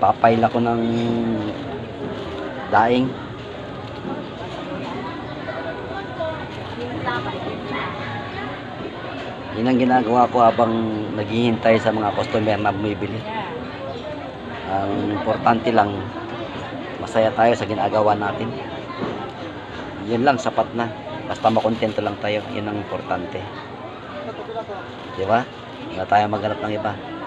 Papail ako ng daing. Yun ang ginagawa ko habang naghihintay sa mga customer na bumibili. Ang importante lang, masaya tayo sa ginagawa natin. Yun lang, sapat na. Basta makontento lang tayo, yun ang importante. Di ba? Wala tayo maghanap ng iba.